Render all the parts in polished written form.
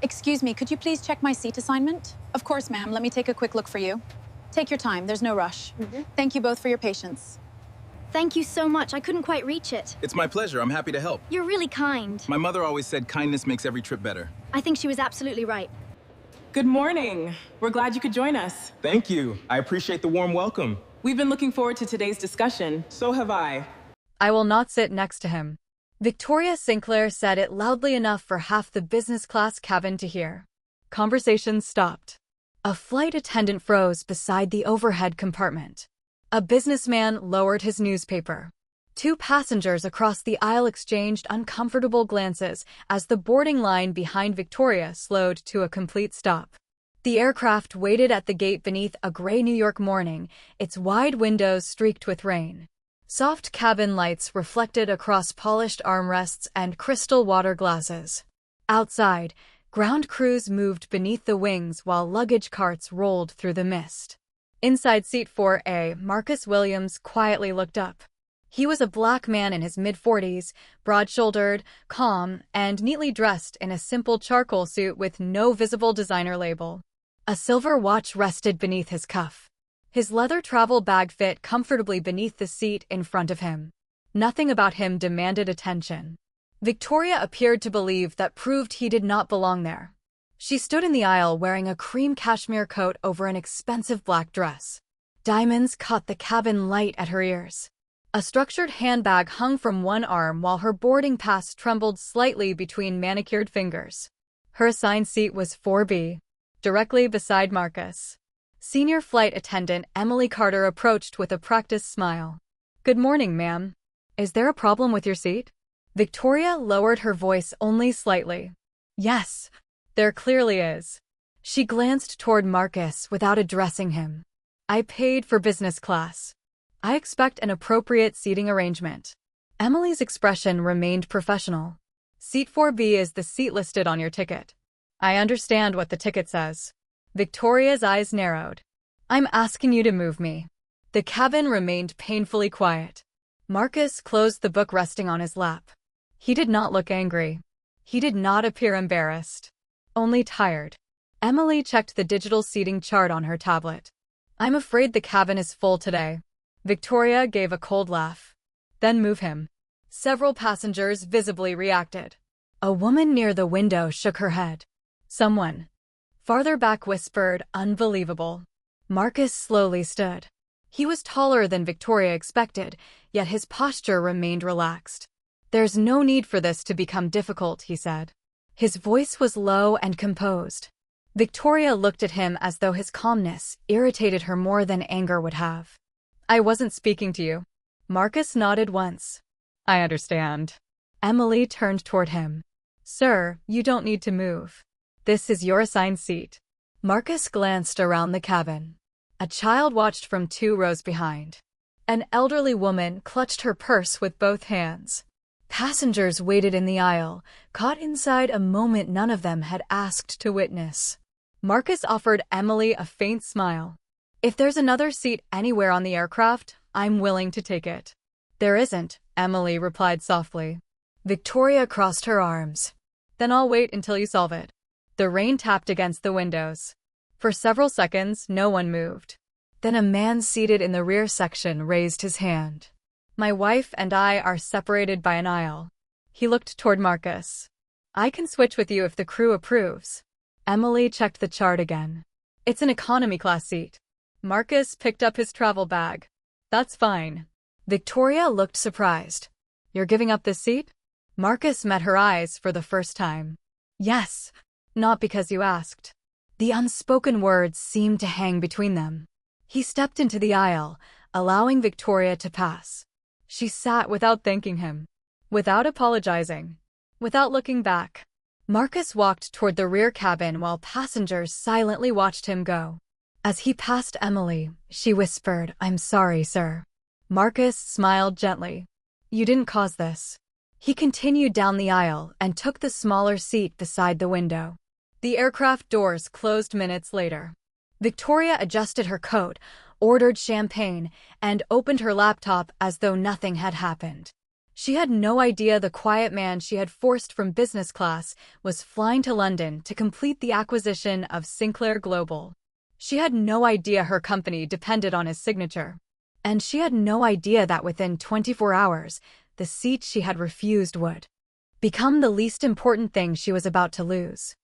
Excuse me, could you please check my seat assignment? Of course, ma'am. Let me take a quick look for you. Take your time. There's no rush. Thank you both for your patience. Thank you so much. I couldn't quite reach it. It's my pleasure. I'm happy to help. You're really kind. My mother always said kindness makes every trip better. I think she was absolutely right. Good morning. We're glad you could join us. Thank you. I appreciate the warm welcome. We've been looking forward to today's discussion. So have I. I will not sit next to him. Victoria Sinclair said it loudly enough for half the business class cabin to hear. Conversation stopped. A flight attendant froze beside the overhead compartment. A businessman lowered his newspaper. Two passengers across the aisle exchanged uncomfortable glances as the boarding line behind Victoria slowed to a complete stop. The aircraft waited at the gate beneath a gray New York morning, its wide windows streaked with rain. Soft cabin lights reflected across polished armrests and crystal water glasses. Outside, ground crews moved beneath the wings while luggage carts rolled through the mist. Inside seat 4A, Marcus Williams quietly looked up. He was a black man in his mid-40s, broad-shouldered, calm, and neatly dressed in a simple charcoal suit with no visible designer label. A silver watch rested beneath his cuff. His leather travel bag fit comfortably beneath the seat in front of him. Nothing about him demanded attention. Victoria appeared to believe that proved he did not belong there. She stood in the aisle wearing a cream cashmere coat over an expensive black dress. Diamonds caught the cabin light at her ears. A structured handbag hung from one arm while her boarding pass trembled slightly between manicured fingers. Her assigned seat was 4B, directly beside Marcus. Senior flight attendant Emily Carter approached with a practiced smile. "Good morning, ma'am. Is there a problem with your seat?" Victoria lowered her voice only slightly. "Yes, there clearly is." She glanced toward Marcus without addressing him. "I paid for business class. I expect an appropriate seating arrangement." Emily's expression remained professional. "Seat 4B is the seat listed on your ticket." "I understand what the ticket says." Victoria's eyes narrowed. "I'm asking you to move me." The cabin remained painfully quiet. Marcus closed the book resting on his lap. He did not look angry. He did not appear embarrassed. Only tired. Emily checked the digital seating chart on her tablet. "I'm afraid the cabin is full today." Victoria gave a cold laugh. "Then move him." Several passengers visibly reacted. A woman near the window shook her head. Someone farther back whispered, "Unbelievable." Marcus slowly stood. He was taller than Victoria expected, yet his posture remained relaxed. "There's no need for this to become difficult," he said. His voice was low and composed. Victoria looked at him as though his calmness irritated her more than anger would have. "I wasn't speaking to you." Marcus nodded once. "I understand." Emily turned toward him. "Sir, you don't need to move. This is your assigned seat." Marcus glanced around the cabin. A child watched from 2 rows behind. An elderly woman clutched her purse with both hands. Passengers waited in the aisle, caught inside a moment none of them had asked to witness. Marcus offered Emily a faint smile. "If there's another seat anywhere on the aircraft, I'm willing to take it." "There isn't," Emily replied softly. Victoria crossed her arms. "Then I'll wait until you solve it." The rain tapped against the windows. For several seconds, no one moved. Then a man seated in the rear section raised his hand. "My wife and I are separated by an aisle." He looked toward Marcus. "I can switch with you if the crew approves." Emily checked the chart again. "It's an economy class seat." Marcus picked up his travel bag. "That's fine." Victoria looked surprised. "You're giving up this seat?" Marcus met her eyes for the first time. "Yes. Not because you asked." The unspoken words seemed to hang between them. He stepped into the aisle, allowing Victoria to pass. She sat without thanking him, without apologizing, without looking back. Marcus walked toward the rear cabin while passengers silently watched him go. As he passed Emily, she whispered, "I'm sorry, sir." Marcus smiled gently. "You didn't cause this." He continued down the aisle and took the smaller seat beside the window. The aircraft doors closed minutes later. Victoria adjusted her coat, ordered champagne, and opened her laptop as though nothing had happened. She had no idea the quiet man she had forced from business class was flying to London to complete the acquisition of Sinclair Global. She had no idea her company depended on his signature. And she had no idea that within 24 hours, the seat she had refused would become the least important thing she was about to lose.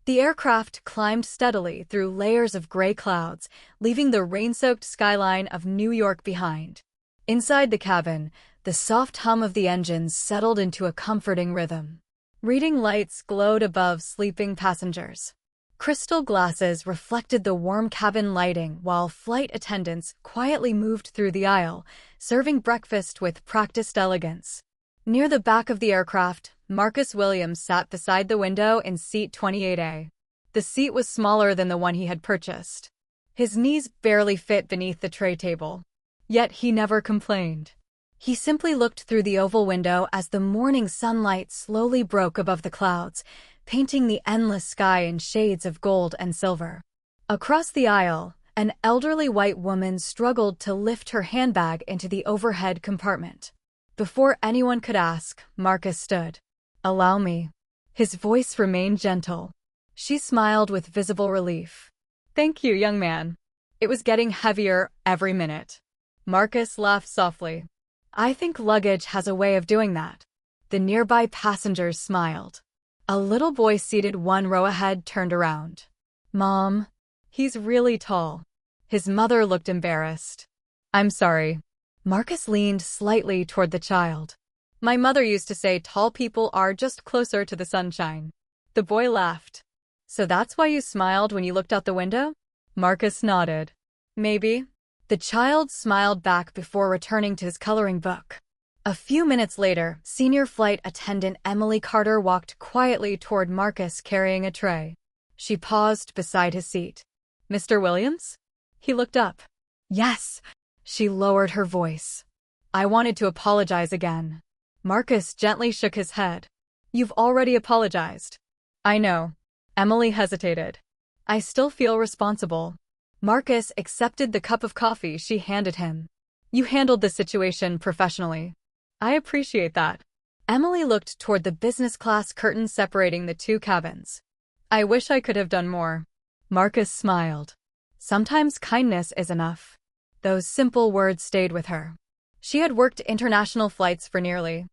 The aircraft climbed steadily through layers of gray clouds, leaving the rain-soaked skyline of New York behind. Inside the cabin, the soft hum of the engines settled into a comforting rhythm. Reading lights glowed above sleeping passengers. Crystal glasses reflected the warm cabin lighting while flight attendants quietly moved through the aisle, serving breakfast with practiced elegance. Near the back of the aircraft, Marcus Williams sat beside the window in seat 28A. The seat was smaller than the one he had purchased. His knees barely fit beneath the tray table. Yet he never complained. He simply looked through the oval window as the morning sunlight slowly broke above the clouds, painting the endless sky in shades of gold and silver. Across the aisle, an elderly white woman struggled to lift her handbag into the overhead compartment. Before anyone could ask, Marcus stood. "Allow me." His voice remained gentle. She smiled with visible relief. "Thank you, young man." It was getting heavier every minute. Marcus laughed softly. "I think luggage has a way of doing that." The nearby passengers smiled. A little boy seated one row ahead turned around. "Mom, he's really tall." His mother looked embarrassed. "I'm sorry." Marcus leaned slightly toward the child. "My mother used to say tall people are just closer to the sunshine." The boy laughed. "So that's why you smiled when you looked out the window?" Marcus nodded. "Maybe." The child smiled back before returning to his coloring book. A few minutes later, senior flight attendant Emily Carter walked quietly toward Marcus carrying a tray. She paused beside his seat. "Mr. Williams?" He looked up. "Yes." She lowered her voice. "I wanted to apologize again." Marcus gently shook his head. "You've already apologized." "I know." Emily hesitated. "I still feel responsible." Marcus accepted the cup of coffee she handed him. "You handled the situation professionally." "I appreciate that." Emily looked toward the business class curtain separating the two cabins. "I wish I could have done more." Marcus smiled. Sometimes kindness is enough. Those simple words stayed with her. She had worked international flights for nearly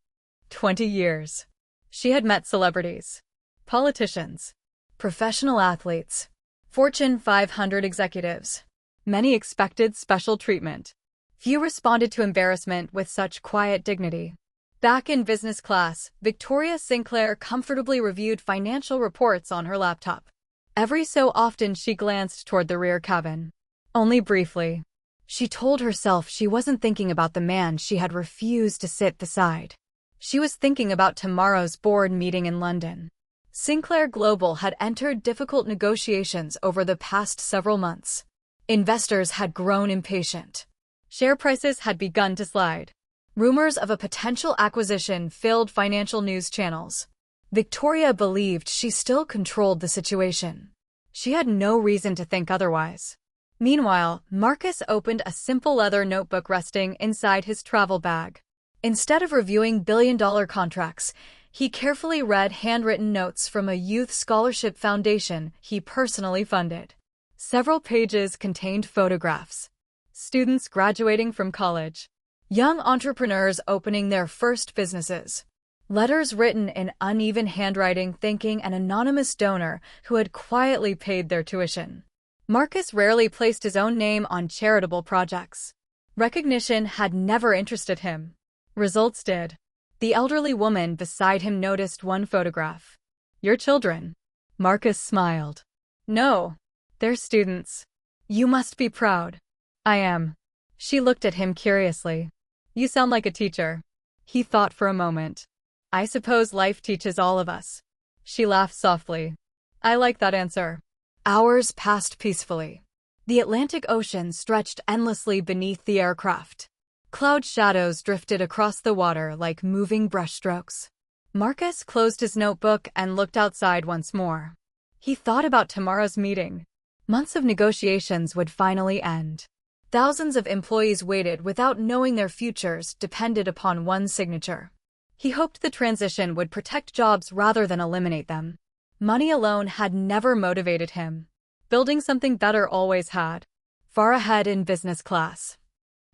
20 years. She had met celebrities, politicians, professional athletes, Fortune 500 executives. Many expected special treatment. Few responded to embarrassment with such quiet dignity. Back in business class, Victoria Sinclair comfortably reviewed financial reports on her laptop. Every so often she glanced toward the rear cabin. Only briefly. She told herself she wasn't thinking about the man she had refused to sit beside. She was thinking about tomorrow's board meeting in London. Sinclair Global had entered difficult negotiations over the past several months. Investors had grown impatient. Share prices had begun to slide. Rumors of a potential acquisition filled financial news channels. Victoria believed she still controlled the situation. She had no reason to think otherwise. Meanwhile, Marcus opened a simple leather notebook resting inside his travel bag. Instead of reviewing billion-dollar contracts, he carefully read handwritten notes from a youth scholarship foundation he personally funded. Several pages contained photographs. Students graduating from college. Young entrepreneurs opening their first businesses. Letters written in uneven handwriting thanking an anonymous donor who had quietly paid their tuition. Marcus rarely placed his own name on charitable projects. Recognition had never interested him. Results did. The elderly woman beside him noticed one photograph. "Your children." Marcus smiled. "No, they're students. You must be proud." "I am." She looked at him curiously. "You sound like a teacher." He thought for a moment. "I suppose life teaches all of us." She laughed softly. "I like that answer." Hours passed peacefully. The Atlantic Ocean stretched endlessly beneath the aircraft. Cloud shadows drifted across the water like moving brushstrokes. Marcus closed his notebook and looked outside once more. He thought about tomorrow's meeting. Months of negotiations would finally end. Thousands of employees waited without knowing their futures depended upon one signature. He hoped the transition would protect jobs rather than eliminate them. Money alone had never motivated him. Building something better always had. Far ahead in business class,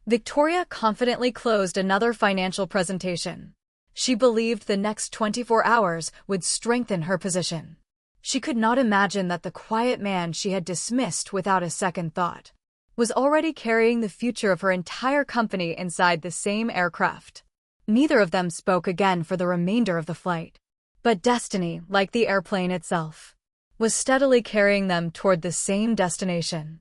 Victoria confidently closed another financial presentation. She believed the next 24 hours would strengthen her position. She could not imagine that the quiet man she had dismissed without a second thought was already carrying the future of her entire company inside the same aircraft. Neither of them spoke again for the remainder of the flight. But destiny, like the airplane itself, was steadily carrying them toward the same destination.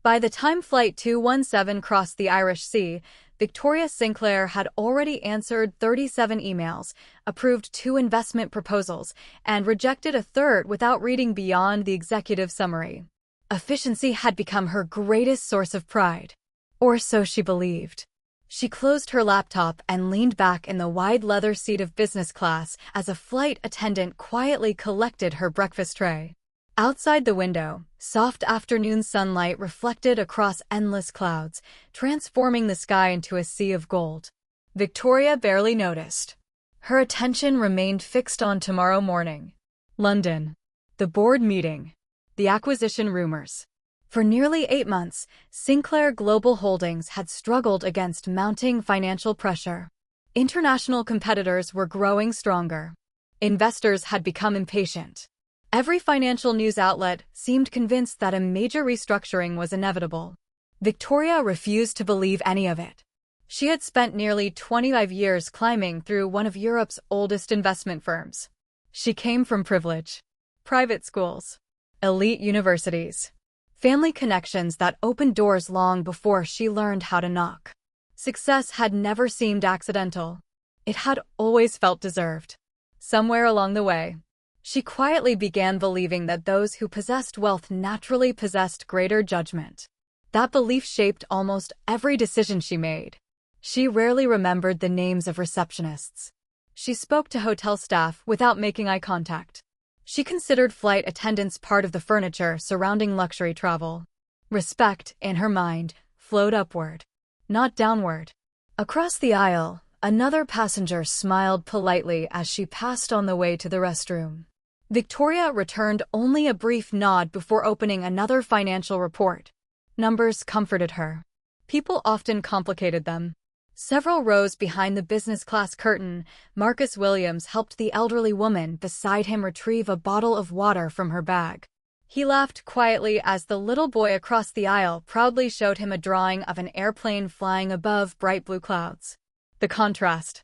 By the time Flight 217 crossed the Irish Sea, Victoria Sinclair had already answered 37 emails, approved 2 investment proposals, and rejected a third without reading beyond the executive summary. Efficiency had become her greatest source of pride. Or so she believed. She closed her laptop and leaned back in the wide leather seat of business class as a flight attendant quietly collected her breakfast tray. Outside the window, soft afternoon sunlight reflected across endless clouds, transforming the sky into a sea of gold. Victoria barely noticed. Her attention remained fixed on tomorrow morning. London. The board meeting. The acquisition rumors. For nearly 8 months, Sinclair Global Holdings had struggled against mounting financial pressure. International competitors were growing stronger. Investors had become impatient. Every financial news outlet seemed convinced that a major restructuring was inevitable. Victoria refused to believe any of it. She had spent nearly 25 years climbing through one of Europe's oldest investment firms. She came from privilege. Private schools. Elite universities. Family connections that opened doors long before she learned how to knock. Success had never seemed accidental. It had always felt deserved. Somewhere along the way, she quietly began believing that those who possessed wealth naturally possessed greater judgment. That belief shaped almost every decision she made. She rarely remembered the names of receptionists. She spoke to hotel staff without making eye contact. She considered flight attendants part of the furniture surrounding luxury travel. Respect, in her mind, flowed upward, not downward. Across the aisle, another passenger smiled politely as she passed on the way to the restroom. Victoria returned only a brief nod before opening another financial report. Numbers comforted her. People often complicated them. Several rows behind the business class curtain, Marcus Williams helped the elderly woman beside him retrieve a bottle of water from her bag. He laughed quietly as the little boy across the aisle proudly showed him a drawing of an airplane flying above bright blue clouds. The contrast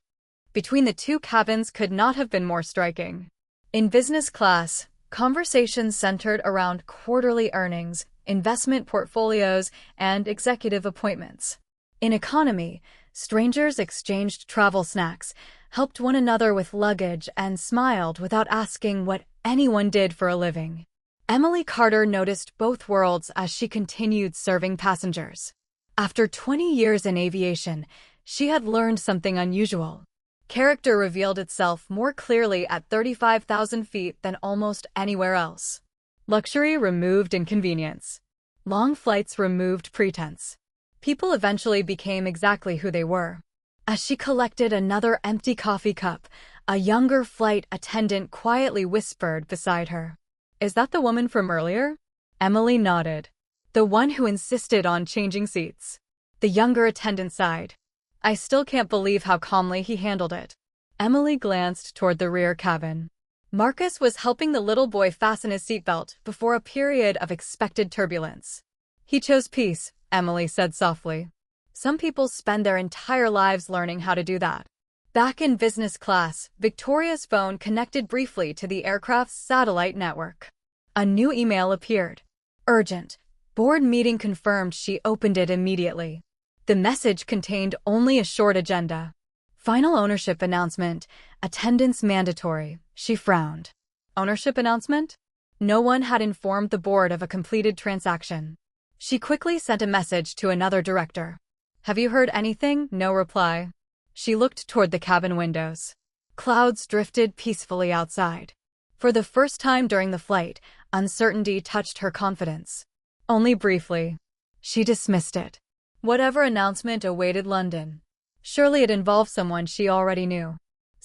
between the two cabins could not have been more striking. In business class, conversations centered around quarterly earnings, investment portfolios, and executive appointments. In economy, strangers exchanged travel snacks, helped one another with luggage, and smiled without asking what anyone did for a living. Emily Carter noticed both worlds as she continued serving passengers. After 20 years in aviation, she had learned something unusual. Character revealed itself more clearly at 35,000 feet than almost anywhere else. Luxury removed inconvenience. Long flights removed pretense. People eventually became exactly who they were. As she collected another empty coffee cup, a younger flight attendant quietly whispered beside her, "Is that the woman from earlier?" Emily nodded. The one who insisted on changing seats. The younger attendant sighed. "I still can't believe how calmly he handled it." Emily glanced toward the rear cabin. Marcus was helping the little boy fasten his seatbelt before a period of expected turbulence. "He chose peace," Emily said softly. "Some people spend their entire lives learning how to do that." Back in business class, Victoria's phone connected briefly to the aircraft's satellite network. A new email appeared. Urgent. Board meeting confirmed. She opened it immediately. The message contained only a short agenda. Final ownership announcement. Attendance mandatory. She frowned. Ownership announcement? No one had informed the board of a completed transaction. She quickly sent a message to another director. "Have you heard anything?" No reply. She looked toward the cabin windows. Clouds drifted peacefully outside. For the first time during the flight, uncertainty touched her confidence. Only briefly. She dismissed it. Whatever announcement awaited London. Surely it involved someone she already knew.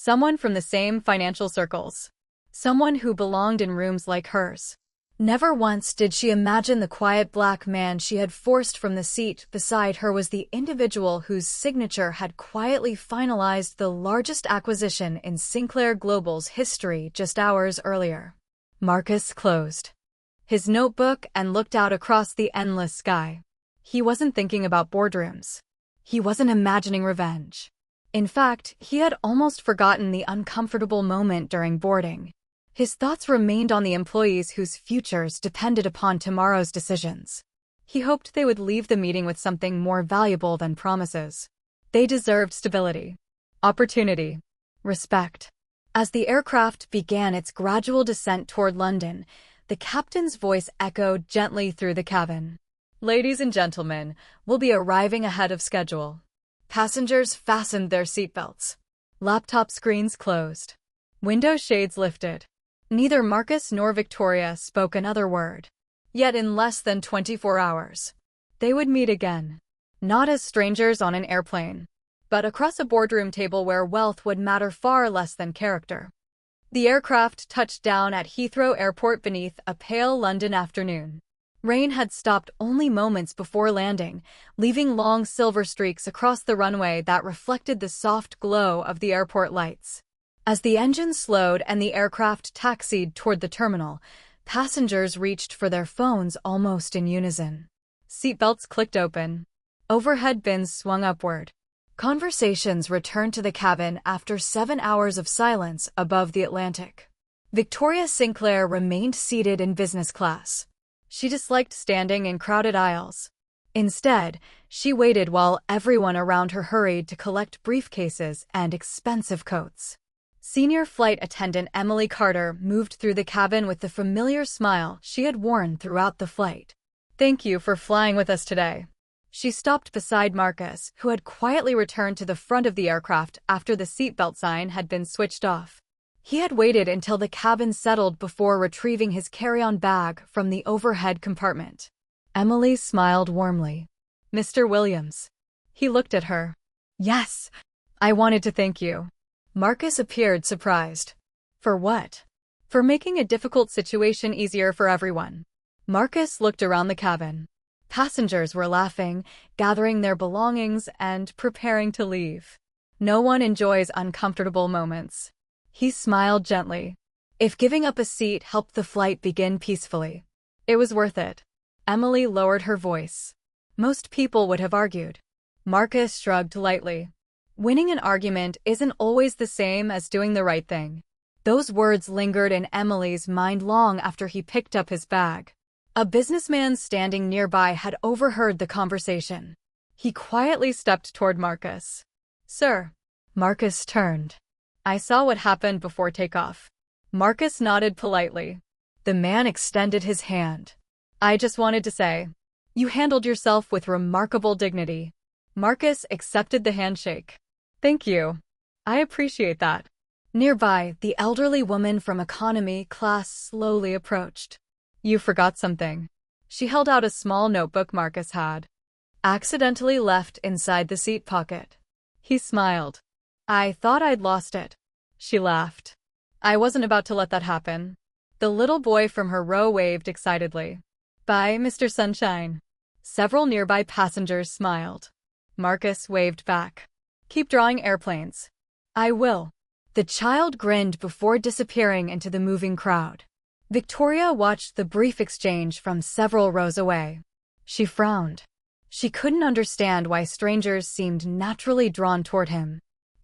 Someone from the same financial circles. Someone who belonged in rooms like hers. Never once did she imagine the quiet black man she had forced from the seat beside her was the individual whose signature had quietly finalized the largest acquisition in Sinclair Global's history just hours earlier. Marcus closed his notebook and looked out across the endless sky. He wasn't thinking about boardrooms. He wasn't imagining revenge. In fact, he had almost forgotten the uncomfortable moment during boarding. His thoughts remained on the employees whose futures depended upon tomorrow's decisions. He hoped they would leave the meeting with something more valuable than promises. They deserved stability, opportunity, respect. As the aircraft began its gradual descent toward London, the captain's voice echoed gently through the cabin. Ladies and gentlemen, we'll be arriving ahead of schedule. Passengers fastened their seatbelts. Laptop screens closed. Window shades lifted. Neither Marcus nor Victoria spoke another word. Yet in less than 24 hours, they would meet again. Not as strangers on an airplane, but across a boardroom table where wealth would matter far less than character. The aircraft touched down at Heathrow Airport beneath a pale London afternoon. Rain had stopped only moments before landing, leaving long silver streaks across the runway that reflected the soft glow of the airport lights. As the engine slowed and the aircraft taxied toward the terminal, passengers reached for their phones almost in unison. Seatbelts clicked open. Overhead bins swung upward. Conversations returned to the cabin after 7 hours of silence above the Atlantic. Victoria Sinclair remained seated in business class. She disliked standing in crowded aisles. Instead, she waited while everyone around her hurried to collect briefcases and expensive coats. Senior flight attendant Emily Carter moved through the cabin with the familiar smile she had worn throughout the flight. "Thank you for flying with us today." She stopped beside Marcus, who had quietly returned to the front of the aircraft after the seatbelt sign had been switched off. He had waited until the cabin settled before retrieving his carry-on bag from the overhead compartment. Emily smiled warmly. "Mr. Williams." He looked at her. "Yes, I wanted to thank you." Marcus appeared surprised. "For what?" "For making a difficult situation easier for everyone." Marcus looked around the cabin. Passengers were laughing, gathering their belongings, and preparing to leave. No one enjoys uncomfortable moments. He smiled gently. If giving up a seat helped the flight begin peacefully, it was worth it. Emily lowered her voice. Most people would have argued. Marcus shrugged lightly. Winning an argument isn't always the same as doing the right thing. Those words lingered in Emily's mind long after he picked up his bag. A businessman standing nearby had overheard the conversation. He quietly stepped toward Marcus. "Sir." Marcus turned. "I saw what happened before takeoff." Marcus nodded politely. The man extended his hand. "I just wanted to say, you handled yourself with remarkable dignity." Marcus accepted the handshake. "Thank you. I appreciate that." Nearby, the elderly woman from economy class slowly approached. "You forgot something." She held out a small notebook Marcus had accidentally left inside the seat pocket. He smiled. "I thought I'd lost it." She laughed. "I wasn't about to let that happen." The little boy from her row waved excitedly. "Bye, Mr. Sunshine." Several nearby passengers smiled. Marcus waved back. "Keep drawing airplanes." "I will." The child grinned before disappearing into the moving crowd. Victoria watched the brief exchange from several rows away. She frowned. She couldn't understand why strangers seemed naturally drawn toward him.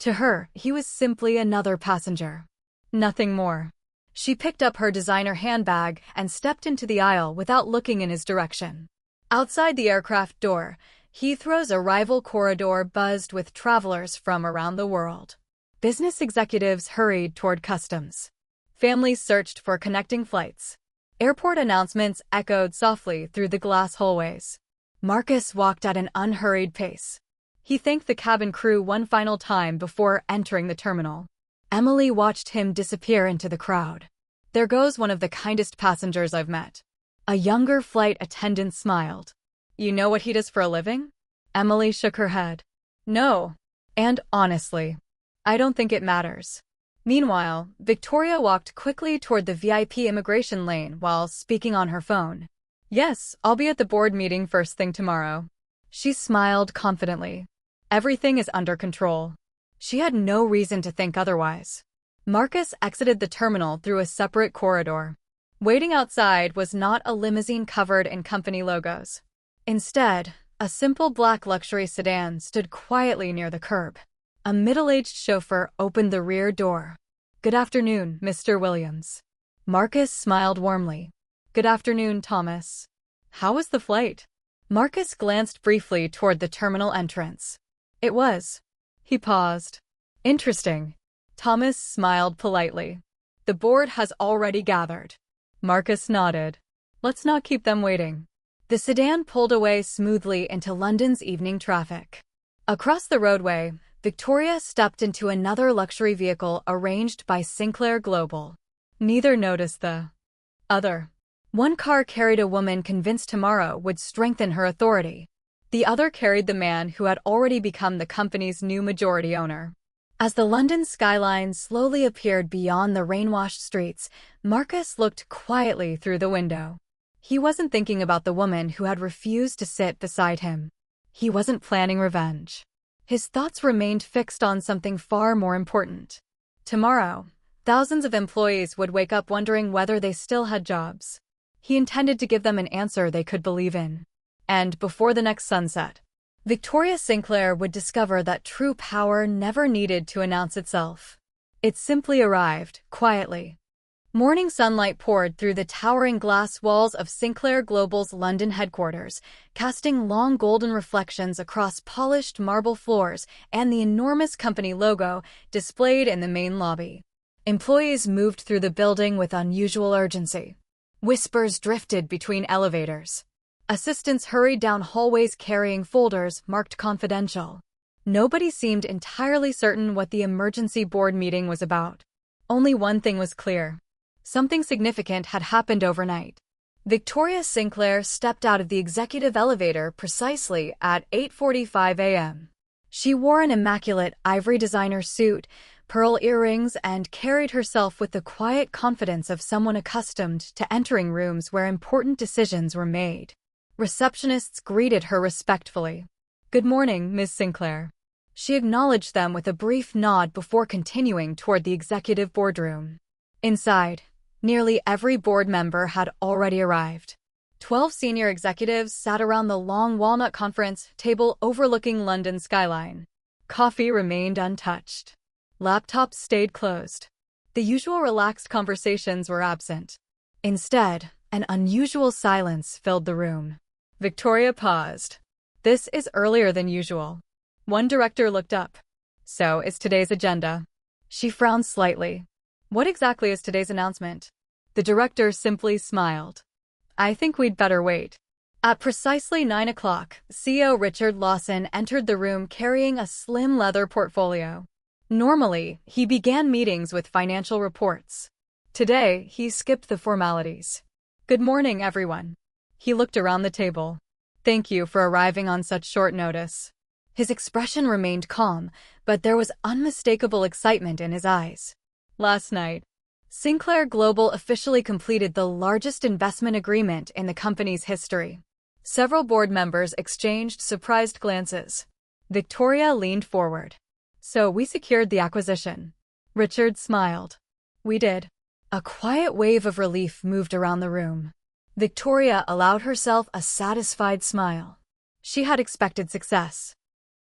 To her, he was simply another passenger. Nothing more. She picked up her designer handbag and stepped into the aisle without looking in his direction. Outside the aircraft door, Heathrow's arrival corridor buzzed with travelers from around the world. Business executives hurried toward customs. Families searched for connecting flights. Airport announcements echoed softly through the glass hallways. Marcus walked at an unhurried pace. He thanked the cabin crew one final time before entering the terminal. Emily watched him disappear into the crowd. "There goes one of the kindest passengers I've met." A younger flight attendant smiled. "You know what he does for a living?" Emily shook her head. "No. And honestly, I don't think it matters." Meanwhile, Victoria walked quickly toward the VIP immigration lane while speaking on her phone. Yes, I'll be at the board meeting first thing tomorrow. She smiled confidently. Everything is under control. She had no reason to think otherwise. Marcus exited the terminal through a separate corridor. Waiting outside was not a limousine covered in company logos. Instead, a simple black luxury sedan stood quietly near the curb. A middle-aged chauffeur opened the rear door. "Good afternoon, Mr. Williams." Marcus smiled warmly. "Good afternoon, Thomas. How was the flight?" Marcus glanced briefly toward the terminal entrance. "It was." He paused. "Interesting." Thomas smiled politely. "The board has already gathered." Marcus nodded. "Let's not keep them waiting." The sedan pulled away smoothly into London's evening traffic. Across the roadway, Victoria stepped into another luxury vehicle arranged by Sinclair Global. Neither noticed the other. One car carried a woman convinced tomorrow would strengthen her authority. The other carried the man who had already become the company's new majority owner. As the London skyline slowly appeared beyond the rain-washed streets, Marcus looked quietly through the window. He wasn't thinking about the woman who had refused to sit beside him. He wasn't planning revenge. His thoughts remained fixed on something far more important. Tomorrow, thousands of employees would wake up wondering whether they still had jobs. He intended to give them an answer they could believe in. And before the next sunset, Victoria Sinclair would discover that true power never needed to announce itself. It simply arrived, quietly. Morning sunlight poured through the towering glass walls of Sinclair Global's London headquarters, casting long golden reflections across polished marble floors and the enormous company logo displayed in the main lobby. Employees moved through the building with unusual urgency. Whispers drifted between elevators. Assistants hurried down hallways carrying folders marked confidential. Nobody seemed entirely certain what the emergency board meeting was about. Only one thing was clear. Something significant had happened overnight. Victoria Sinclair stepped out of the executive elevator precisely at 8:45 a.m. She wore an immaculate ivory designer suit, pearl earrings, and carried herself with the quiet confidence of someone accustomed to entering rooms where important decisions were made. Receptionists greeted her respectfully. "Good morning, Ms. Sinclair." She acknowledged them with a brief nod before continuing toward the executive boardroom. Inside, nearly every board member had already arrived. 12 senior executives sat around the long walnut conference table overlooking London's skyline. Coffee remained untouched. Laptops stayed closed. The usual relaxed conversations were absent. Instead, an unusual silence filled the room. Victoria paused. "This is earlier than usual." One director looked up. "So is today's agenda." She frowned slightly. "What exactly is today's announcement?" The director simply smiled. "I think we'd better wait." At precisely 9 o'clock, CEO Richard Lawson entered the room carrying a slim leather portfolio. Normally, he began meetings with financial reports. Today, he skipped the formalities. "Good morning, everyone." He looked around the table. "Thank you for arriving on such short notice." His expression remained calm, but there was unmistakable excitement in his eyes. Last night, Sinclair Global officially completed the largest investment agreement in the company's history. Several board members exchanged surprised glances. Victoria leaned forward. "So we secured the acquisition." Richard smiled. "We did." A quiet wave of relief moved around the room. Victoria allowed herself a satisfied smile. She had expected success.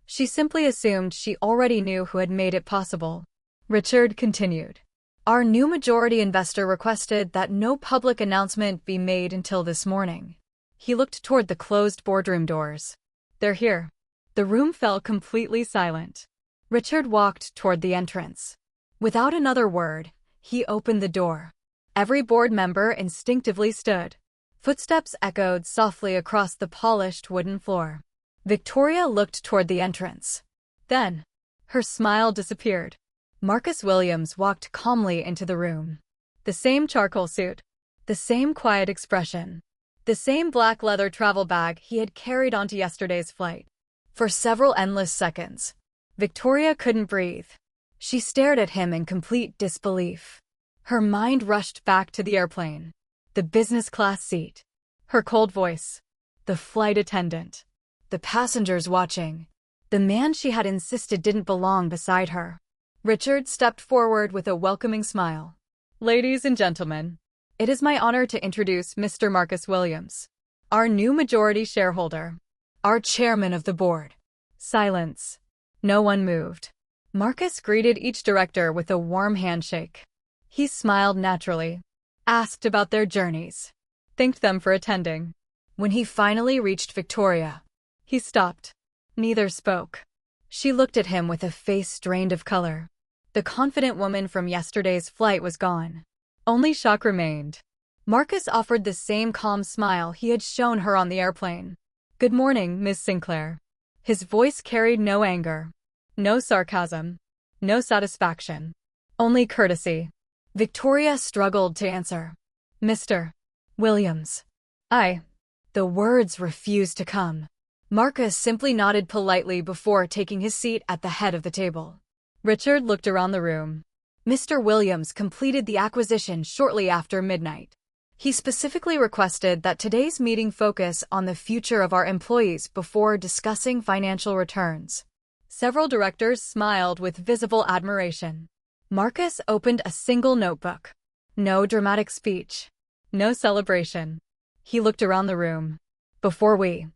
She simply assumed she already knew who had made it possible. Richard continued. "Our new majority investor requested that no public announcement be made until this morning." He looked toward the closed boardroom doors. "They're here." The room fell completely silent. Richard walked toward the entrance. Without another word, he opened the door. Every board member instinctively stood. Footsteps echoed softly across the polished wooden floor. Victoria looked toward the entrance. Then, her smile disappeared. Marcus Williams walked calmly into the room. The same charcoal suit, the same quiet expression, the same black leather travel bag he had carried onto yesterday's flight. For several endless seconds, Victoria couldn't breathe. She stared at him in complete disbelief. Her mind rushed back to the airplane, the business class seat, her cold voice, the flight attendant, the passengers watching, the man she had insisted didn't belong beside her. Richard stepped forward with a welcoming smile. Ladies and gentlemen, it is my honor to introduce Mr. Marcus Williams, our new majority shareholder, our chairman of the board. Silence. No one moved. Marcus greeted each director with a warm handshake. He smiled naturally, asked about their journeys, thanked them for attending. When he finally reached Victoria, he stopped. Neither spoke. She looked at him with a face drained of color. The confident woman from yesterday's flight was gone. Only shock remained. Marcus offered the same calm smile he had shown her on the airplane. Good morning, Miss Sinclair. His voice carried no anger, no sarcasm, no satisfaction, only courtesy. Victoria struggled to answer. Mr. Williams. The words refused to come. Marcus simply nodded politely before taking his seat at the head of the table. Richard looked around the room. Mr. Williams completed the acquisition shortly after midnight. He specifically requested that today's meeting focus on the future of our employees before discussing financial returns. Several directors smiled with visible admiration. Marcus opened a single notebook. No dramatic speech. No celebration. He looked around the room. Before we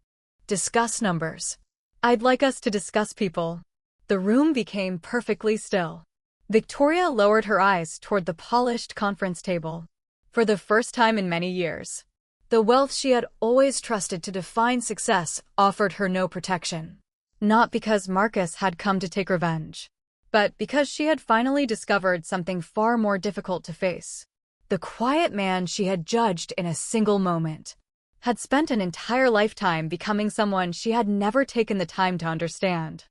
discuss numbers, I'd like us to discuss people. The room became perfectly still. Victoria lowered her eyes toward the polished conference table. For the first time in many years, the wealth she had always trusted to define success offered her no protection. Not because Marcus had come to take revenge, but because she had finally discovered something far more difficult to face. The quiet man she had judged in a single moment had spent an entire lifetime becoming someone she had never taken the time to understand.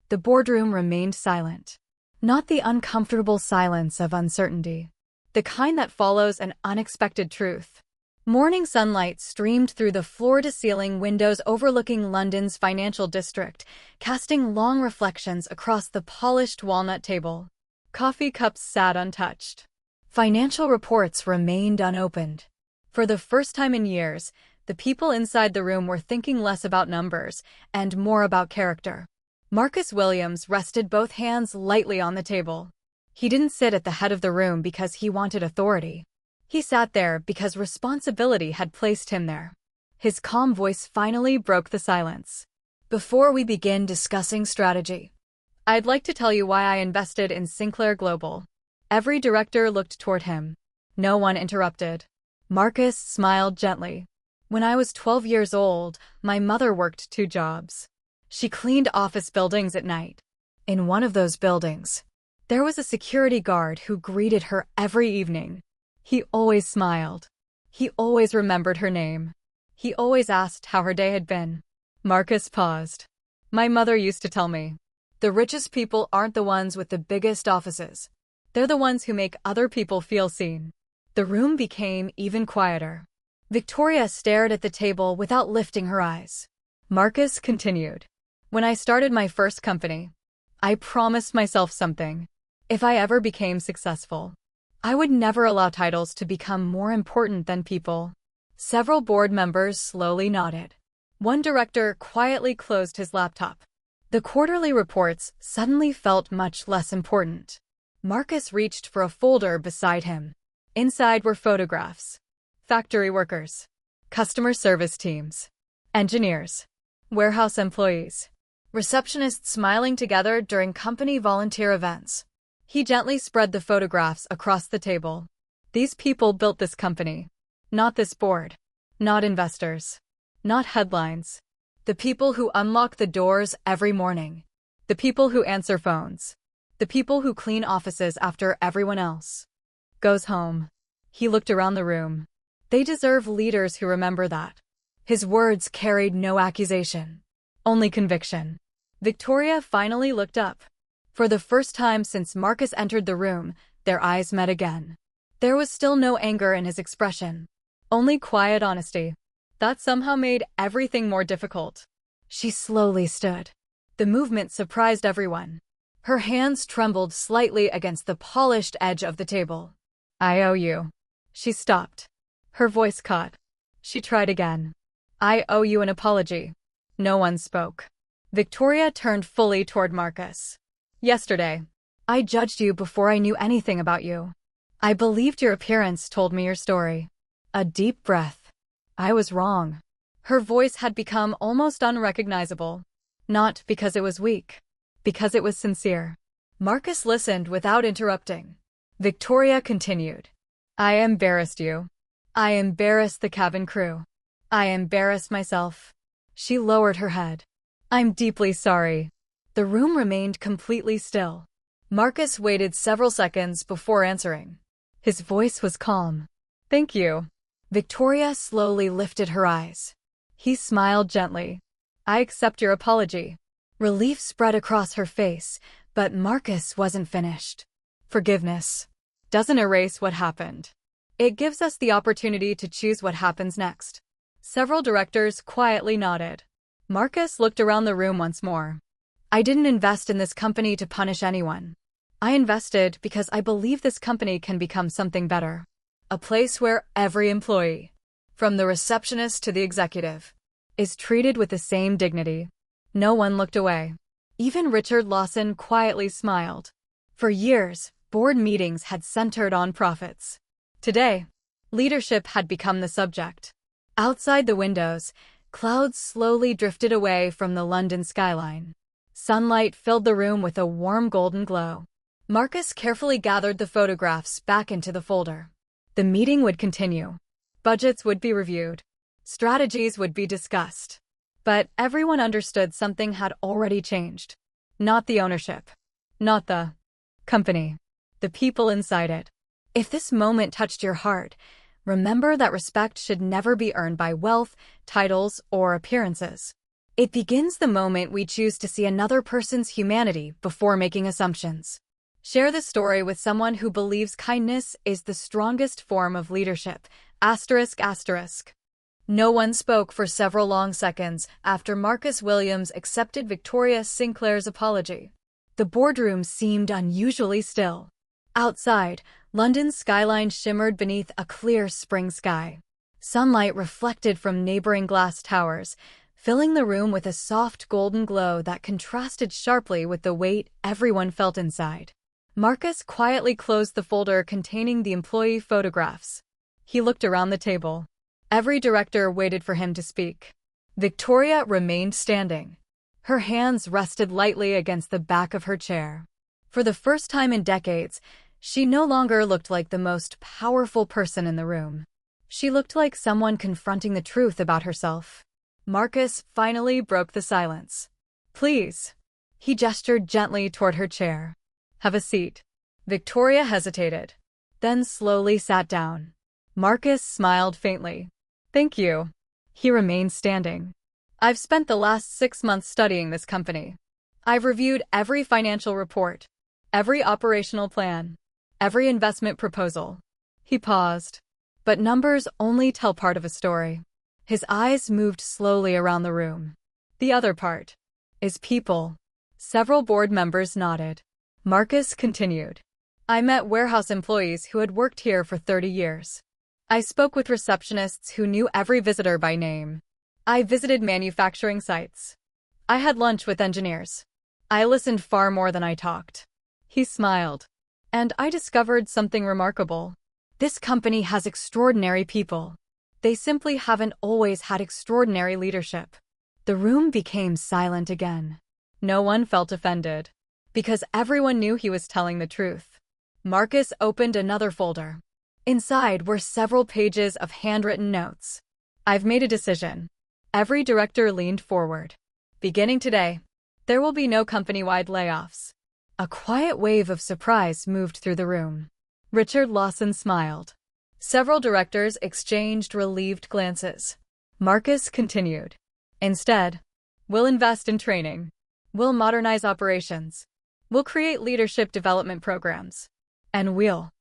The boardroom remained silent. Not the uncomfortable silence of uncertainty, the kind that follows an unexpected truth. Morning sunlight streamed through the floor-to-ceiling windows overlooking London's financial district, casting long reflections across the polished walnut table. Coffee cups sat untouched. Financial reports remained unopened. For the first time in years, the people inside the room were thinking less about numbers and more about character. Marcus Williams rested both hands lightly on the table. He didn't sit at the head of the room because he wanted authority. He sat there because responsibility had placed him there. His calm voice finally broke the silence. Before we begin discussing strategy, I'd like to tell you why I invested in Sinclair Global. Every director looked toward him. No one interrupted. Marcus smiled gently. When I was 12 years old, my mother worked 2 jobs. She cleaned office buildings at night. In one of those buildings, there was a security guard who greeted her every evening. He always smiled. He always remembered her name. He always asked how her day had been. Marcus paused. My mother used to tell me, the richest people aren't the ones with the biggest offices. They're the ones who make other people feel seen. The room became even quieter. Victoria stared at the table without lifting her eyes. Marcus continued. When I started my first company, I promised myself something. If I ever became successful, I would never allow titles to become more important than people. Several board members slowly nodded. One director quietly closed his laptop. The quarterly reports suddenly felt much less important. Marcus reached for a folder beside him. Inside were photographs. Factory workers, customer service teams, engineers, warehouse employees, receptionists smiling together during company volunteer events. He gently spread the photographs across the table. These people built this company, not this board, not investors, not headlines. The people who unlock the doors every morning, the people who answer phones, the people who clean offices after everyone else goes home. He looked around the room. They deserve leaders who remember that. His words carried no accusation. Only conviction. Victoria finally looked up. For the first time since Marcus entered the room, their eyes met again. There was still no anger in his expression, only quiet honesty. That somehow made everything more difficult. She slowly stood. The movement surprised everyone. Her hands trembled slightly against the polished edge of the table. I owe you. She stopped. Her voice caught. She tried again. I owe you an apology. No one spoke. Victoria turned fully toward Marcus. Yesterday, I judged you before I knew anything about you. I believed your appearance told me your story. A deep breath. I was wrong. Her voice had become almost unrecognizable. Not because it was weak, because it was sincere. Marcus listened without interrupting. Victoria continued. I embarrassed you. I embarrassed the cabin crew. I embarrassed myself. She lowered her head. I'm deeply sorry. The room remained completely still. Marcus waited several seconds before answering. His voice was calm. Thank you. Victoria slowly lifted her eyes. He smiled gently. I accept your apology. Relief spread across her face, but Marcus wasn't finished. Forgiveness doesn't erase what happened. It gives us the opportunity to choose what happens next. Several directors quietly nodded. Marcus looked around the room once more. I didn't invest in this company to punish anyone. I invested because I believe this company can become something better. A place where every employee, from the receptionist to the executive, is treated with the same dignity. No one looked away. Even Richard Lawson quietly smiled. For years, board meetings had centered on profits. Today, leadership had become the subject. Outside the windows, clouds slowly drifted away from the London skyline. Sunlight filled the room with a warm golden glow. Marcus carefully gathered the photographs back into the folder. The meeting would continue. Budgets would be reviewed. Strategies would be discussed. But everyone understood something had already changed. Not the ownership. Not the company. The people inside it. If this moment touched your heart, remember that respect should never be earned by wealth, titles, or appearances. It begins the moment we choose to see another person's humanity before making assumptions. Share this story with someone who believes kindness is the strongest form of leadership. ****. No one spoke for several long seconds after Marcus Williams accepted Victoria Sinclair's apology. The boardroom seemed unusually still. Outside, London's skyline shimmered beneath a clear spring sky. Sunlight reflected from neighboring glass towers, filling the room with a soft golden glow that contrasted sharply with the weight everyone felt inside. Marcus quietly closed the folder containing the employee photographs. He looked around the table. Every director waited for him to speak. Victoria remained standing. Her hands rested lightly against the back of her chair. For the first time in decades, she no longer looked like the most powerful person in the room. She looked like someone confronting the truth about herself. Marcus finally broke the silence. Please. He gestured gently toward her chair. Have a seat. Victoria hesitated, then slowly sat down. Marcus smiled faintly. Thank you. He remained standing. I've spent the last 6 months studying this company. I've reviewed every financial report, every operational plan, every investment proposal. He paused. But numbers only tell part of a story. His eyes moved slowly around the room. The other part is people. Several board members nodded. Marcus continued. I met warehouse employees who had worked here for 30 years. I spoke with receptionists who knew every visitor by name. I visited manufacturing sites. I had lunch with engineers. I listened far more than I talked. He smiled. And I discovered something remarkable. This company has extraordinary people. They simply haven't always had extraordinary leadership. The room became silent again. No one felt offended, because everyone knew he was telling the truth. Marcus opened another folder. Inside were several pages of handwritten notes. I've made a decision. Every director leaned forward. Beginning today, there will be no company-wide layoffs. A quiet wave of surprise moved through the room. Richard Lawson smiled. Several directors exchanged relieved glances. Marcus continued. Instead, We'll invest in training. We'll modernize operations. We'll create leadership development programs. And we'll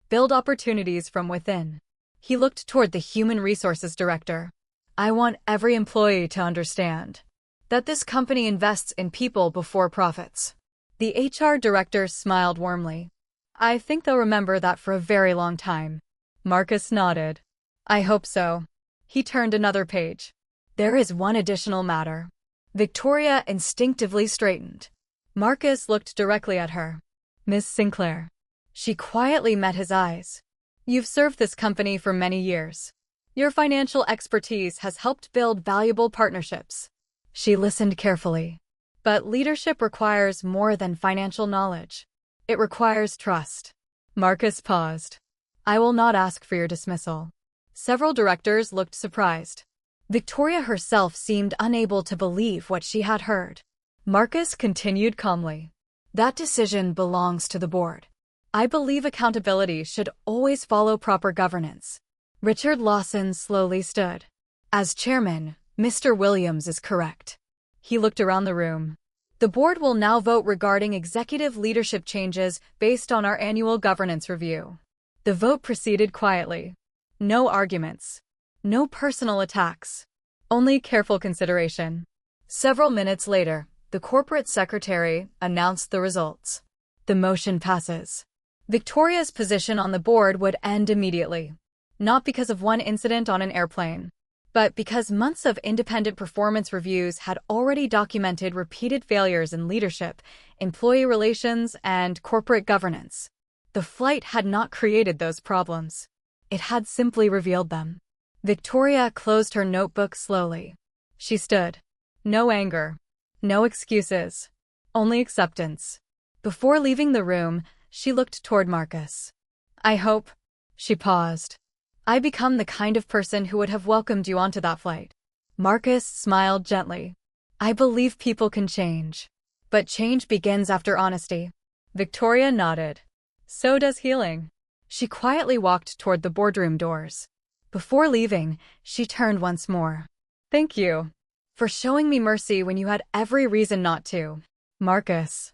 build opportunities from within. He looked toward the human resources director. I want every employee to understand that this company invests in people before profits. The HR director smiled warmly. I think they'll remember that for a very long time. Marcus nodded. I hope so. He turned another page. There is one additional matter. Victoria instinctively straightened. Marcus looked directly at her. Miss Sinclair. She quietly met his eyes. You've served this company for many years. Your financial expertise has helped build valuable partnerships. She listened carefully. But leadership requires more than financial knowledge. It requires trust. Marcus paused. I will not ask for your dismissal. Several directors looked surprised. Victoria herself seemed unable to believe what she had heard. Marcus continued calmly. That decision belongs to the board. I believe accountability should always follow proper governance. Richard Lawson slowly stood. As chairman, Mr. Williams is correct. He looked around the room. The board will now vote regarding executive leadership changes based on our annual governance review. The vote proceeded quietly. No arguments. No personal attacks. Only careful consideration. Several minutes later, the corporate secretary announced the results. The motion passes. Victoria's position on the board would end immediately. Not because of one incident on an airplane, but because months of independent performance reviews had already documented repeated failures in leadership, employee relations, and corporate governance. The flight had not created those problems. It had simply revealed them. Victoria closed her notebook slowly. She stood. No anger. No excuses. Only acceptance. Before leaving the room, she looked toward Marcus. I hope. She paused. I become the kind of person who would have welcomed you onto that flight. Marcus smiled gently. I believe people can change. But change begins after honesty. Victoria nodded. So does healing. She quietly walked toward the boardroom doors. Before leaving, she turned once more. Thank you for showing me mercy when you had every reason not to. Marcus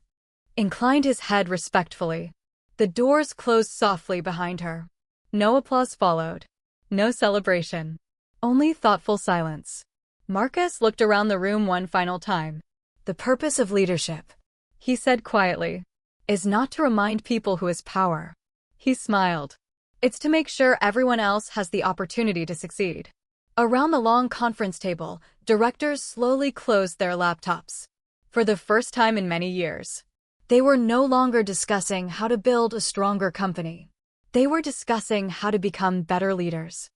inclined his head respectfully. The doors closed softly behind her. No applause followed. No celebration. Only thoughtful silence. Marcus looked around the room one final time. The purpose of leadership, he said quietly, is not to remind people who has power. He smiled. It's to make sure everyone else has the opportunity to succeed. Around the long conference table, directors slowly closed their laptops. For the first time in many years, they were no longer discussing how to build a stronger company. They were discussing how to become better leaders.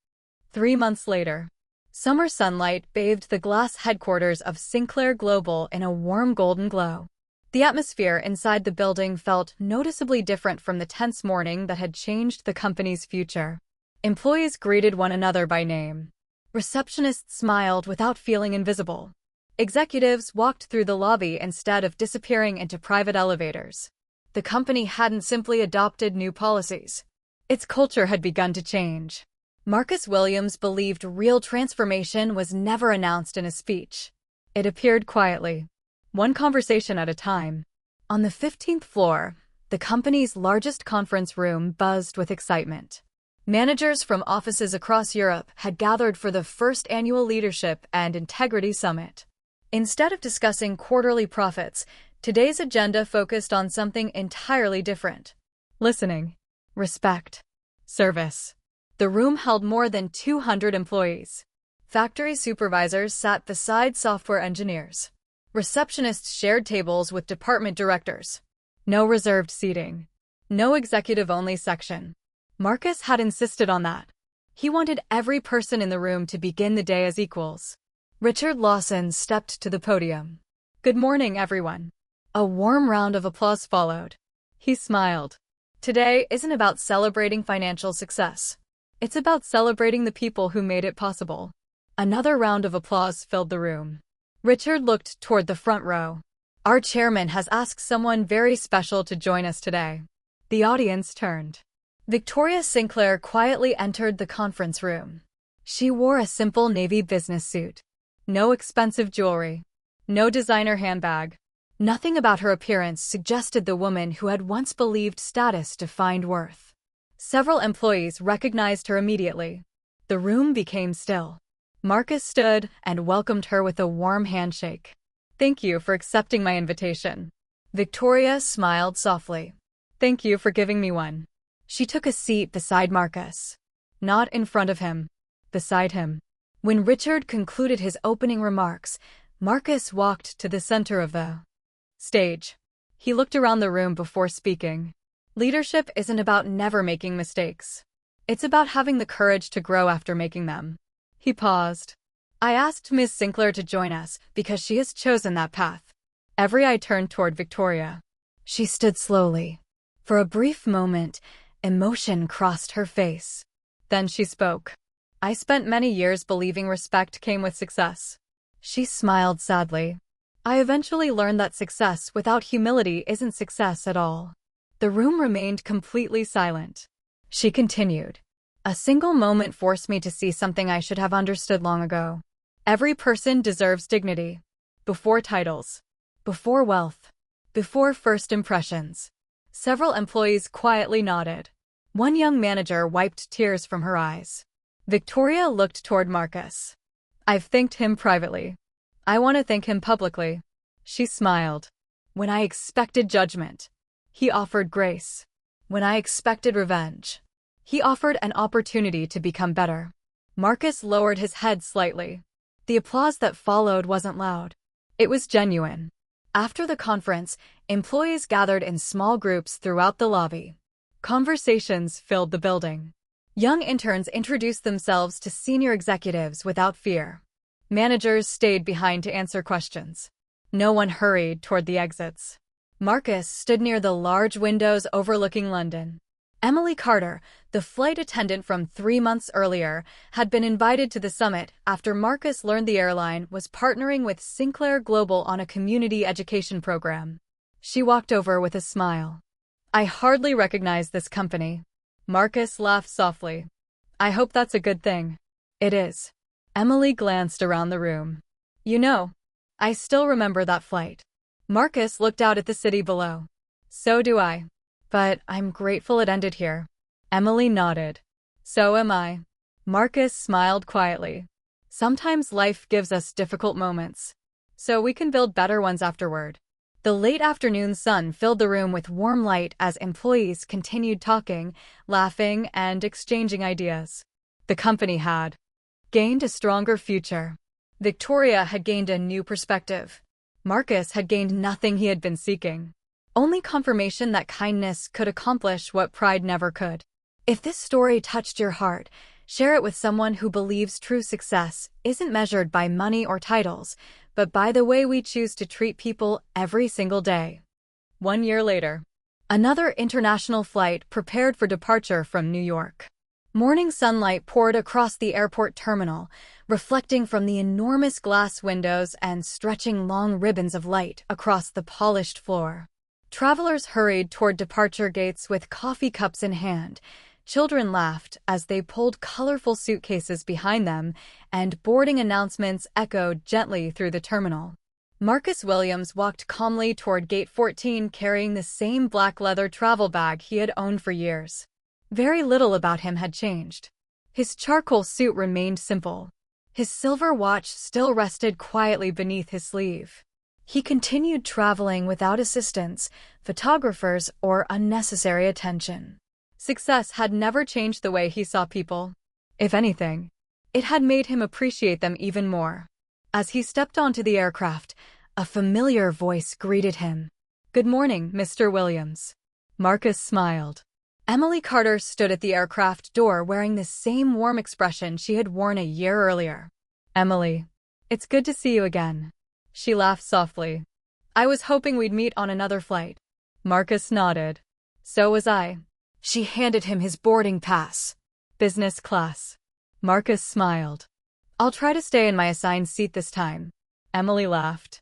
3 months later, summer sunlight bathed the glass headquarters of Sinclair Global in a warm golden glow. The atmosphere inside the building felt noticeably different from the tense morning that had changed the company's future. Employees greeted one another by name. Receptionists smiled without feeling invisible. Executives walked through the lobby instead of disappearing into private elevators. The company hadn't simply adopted new policies. Its culture had begun to change. Marcus Williams believed real transformation was never announced in a speech. It appeared quietly, one conversation at a time. On the 15th floor, the company's largest conference room buzzed with excitement. Managers from offices across Europe had gathered for the first annual Leadership and Integrity Summit. Instead of discussing quarterly profits, today's agenda focused on something entirely different. Listening, respect, service. The room held more than 200 employees. Factory supervisors sat beside software engineers. Receptionists shared tables with department directors. No reserved seating. No executive-only section. Marcus had insisted on that. He wanted every person in the room to begin the day as equals. Richard Lawson stepped to the podium. Good morning, everyone. A warm round of applause followed. He smiled. Today isn't about celebrating financial success. It's about celebrating the people who made it possible. Another round of applause filled the room. Richard looked toward the front row. Our chairman has asked someone very special to join us today. The audience turned. Victoria Sinclair quietly entered the conference room. She wore a simple navy business suit. No expensive jewelry. No designer handbag. Nothing about her appearance suggested the woman who had once believed status defined worth. Several employees recognized her immediately. The room became still. Marcus stood and welcomed her with a warm handshake. "Thank you for accepting my invitation." Victoria smiled softly. "Thank you for giving me one." She took a seat beside Marcus. Not in front of him, beside him. When Richard concluded his opening remarks, Marcus walked to the center of the stage. He looked around the room before speaking. Leadership isn't about never making mistakes. It's about having the courage to grow after making them. He paused. "I asked Ms. Sinclair to join us because she has chosen that path." Every eye turned toward Victoria. She stood slowly. For a brief moment, emotion crossed her face. Then she spoke. "I spent many years believing respect came with success." She smiled sadly. "I eventually learned that success without humility isn't success at all." The room remained completely silent. She continued. "A single moment forced me to see something I should have understood long ago. Every person deserves dignity. Before titles. Before wealth. Before first impressions." Several employees quietly nodded. One young manager wiped tears from her eyes. Victoria looked toward Marcus. "I've thanked him privately. I want to thank him publicly." She smiled. "When I expected judgment, he offered grace. When I expected revenge, he offered an opportunity to become better." Marcus lowered his head slightly. The applause that followed wasn't loud. It was genuine. After the conference, employees gathered in small groups throughout the lobby. Conversations filled the building. Young interns introduced themselves to senior executives without fear. Managers stayed behind to answer questions. No one hurried toward the exits. Marcus stood near the large windows overlooking London. Emily Carter, the flight attendant from 3 months earlier, had been invited to the summit after Marcus learned the airline was partnering with Sinclair Global on a community education program. She walked over with a smile. "I hardly recognize this company." Marcus laughed softly. "I hope that's a good thing." "It is." Emily glanced around the room. "You know, I still remember that flight." Marcus looked out at the city below. "So do I. But I'm grateful it ended here." Emily nodded. "So am I." Marcus smiled quietly. "Sometimes life gives us difficult moments, so we can build better ones afterward." The late afternoon sun filled the room with warm light as employees continued talking, laughing, and exchanging ideas. The company had gained a stronger future. Victoria had gained a new perspective. Marcus had gained nothing he had been seeking. Only confirmation that kindness could accomplish what pride never could. If this story touched your heart, share it with someone who believes true success isn't measured by money or titles, but by the way we choose to treat people every single day. 1 year later, another international flight prepared for departure from New York. Morning sunlight poured across the airport terminal, reflecting from the enormous glass windows and stretching long ribbons of light across the polished floor. Travelers hurried toward departure gates with coffee cups in hand. Children laughed as they pulled colorful suitcases behind them, and boarding announcements echoed gently through the terminal. Marcus Williams walked calmly toward Gate 14 carrying the same black leather travel bag he had owned for years. Very little about him had changed. His charcoal suit remained simple. His silver watch still rested quietly beneath his sleeve. He continued traveling without assistance, photographers, or unnecessary attention. Success had never changed the way he saw people. If anything, it had made him appreciate them even more. As he stepped onto the aircraft, a familiar voice greeted him. "Good morning, Mr. Williams." Marcus smiled. Emily Carter stood at the aircraft door wearing the same warm expression she had worn a year earlier. "Emily, it's good to see you again." She laughed softly. "I was hoping we'd meet on another flight." Marcus nodded. "So was I." She handed him his boarding pass. "Business class." Marcus smiled. "I'll try to stay in my assigned seat this time." Emily laughed.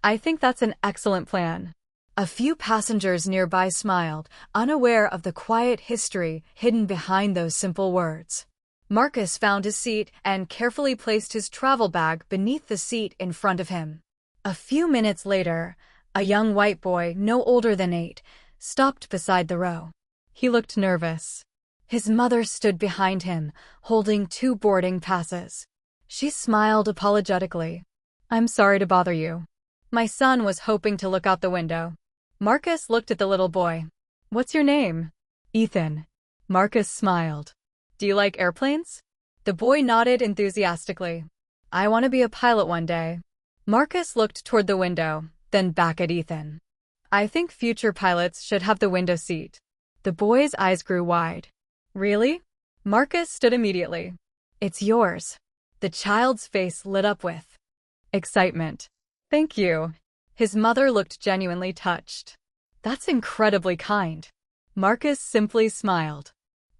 "I think that's an excellent plan." A few passengers nearby smiled, unaware of the quiet history hidden behind those simple words. Marcus found his seat and carefully placed his travel bag beneath the seat in front of him. A few minutes later, a young white boy, no older than 8, stopped beside the row. He looked nervous. His mother stood behind him, holding 2 boarding passes. She smiled apologetically. "I'm sorry to bother you. My son was hoping to look out the window." Marcus looked at the little boy. "What's your name?" "Ethan." Marcus smiled. "Do you like airplanes?" The boy nodded enthusiastically. "I want to be a pilot one day." Marcus looked toward the window, then back at Ethan. "I think future pilots should have the window seat." The boy's eyes grew wide. "Really?" Marcus stood immediately. "It's yours." The child's face lit up with excitement. "Thank you." His mother looked genuinely touched. "That's incredibly kind." Marcus simply smiled.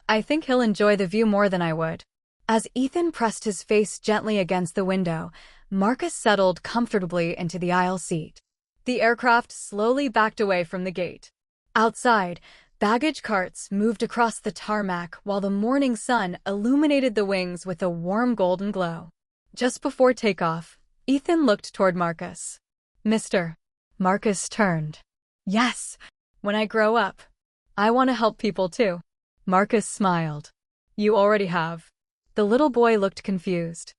"I think he'll enjoy the view more than I would." As Ethan pressed his face gently against the window, Marcus settled comfortably into the aisle seat. The aircraft slowly backed away from the gate. Outside, baggage carts moved across the tarmac while the morning sun illuminated the wings with a warm golden glow. Just before takeoff, Ethan looked toward Marcus. "Mister." Marcus turned. "Yes, when I grow up, I want to help people too." Marcus smiled. "You already have." The little boy looked confused.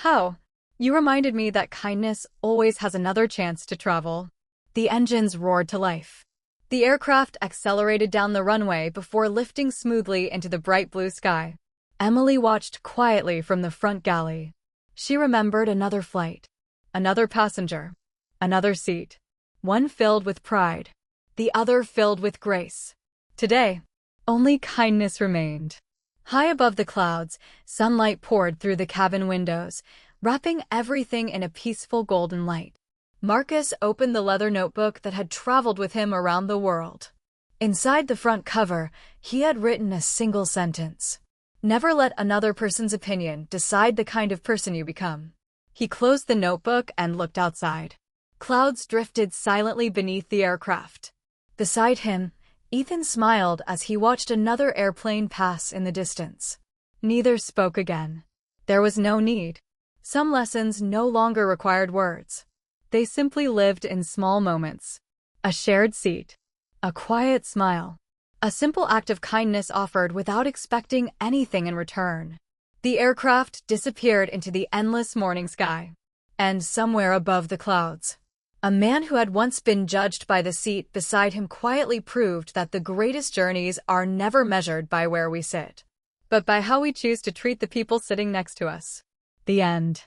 "How?" "You reminded me that kindness always has another chance to travel." The engines roared to life. The aircraft accelerated down the runway before lifting smoothly into the bright blue sky. Emily watched quietly from the front galley. She remembered another flight, another passenger, another seat, one filled with pride, the other filled with grace. Today, only kindness remained. High above the clouds, sunlight poured through the cabin windows, wrapping everything in a peaceful golden light. Marcus opened the leather notebook that had traveled with him around the world. Inside the front cover, he had written a single sentence: "Never let another person's opinion decide the kind of person you become." He closed the notebook and looked outside. Clouds drifted silently beneath the aircraft. Beside him, Ethan smiled as he watched another airplane pass in the distance. Neither spoke again. There was no need. Some lessons no longer required words. They simply lived in small moments. A shared seat. A quiet smile. A simple act of kindness offered without expecting anything in return. The aircraft disappeared into the endless morning sky. And somewhere above the clouds, a man who had once been judged by the seat beside him quietly proved that the greatest journeys are never measured by where we sit, but by how we choose to treat the people sitting next to us. The end.